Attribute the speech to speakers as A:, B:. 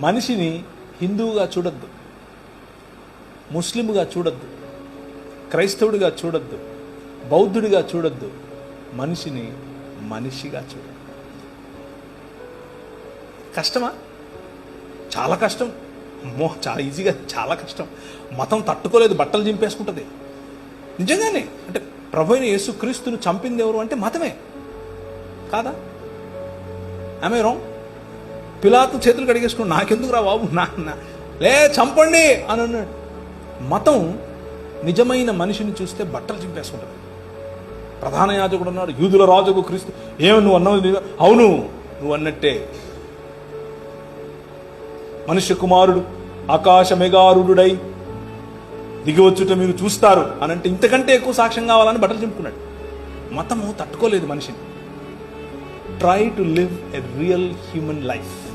A: మనిషిని హిందువుగా చూడొద్దు, ముస్లింగా చూడొద్దు, క్రైస్తవుడిగా చూడొద్దు, బౌద్ధుడిగా చూడొద్దు. మనిషిని మనిషిగా చూడొద్దు. కష్టమా? చాలా కష్టం. అమ్మో, చాలా ఈజీగా, చాలా కష్టం. మతం తట్టుకోలేదు, బట్టలు చింపేసుకుంటుంది. నిజంగానే. అంటే ప్రభు అయిన యేసుక్రీస్తును చంపింది ఎవరు అంటే మతమే కాదా? ఆమె రాంగ్? పిలాతు చేతులు కడిగేసుకుని నాకెందుకు రా బాబు, లే చంపండి అని అన్నాడు. మతం నిజమైన మనిషిని చూస్తే బట్టలు చింపేసుకుంటుంది. ప్రధాన యాజకుడు అన్నాడు, యూదుల రాజుకు క్రీస్తు. ఏమో నువ్వు అన్నది? అవును, నువ్వు అన్నట్టే. మనుష్య కుమారుడు ఆకాశ మెగారుడై దిగివచ్చుట మీరు చూస్తారు అని అంటే ఇంతకంటే ఎక్కువ సాక్ష్యం కావాలని బట్టలు చింపుకున్నాడు. మతము తట్టుకోలేదు మనిషిని. Try to live a real human life.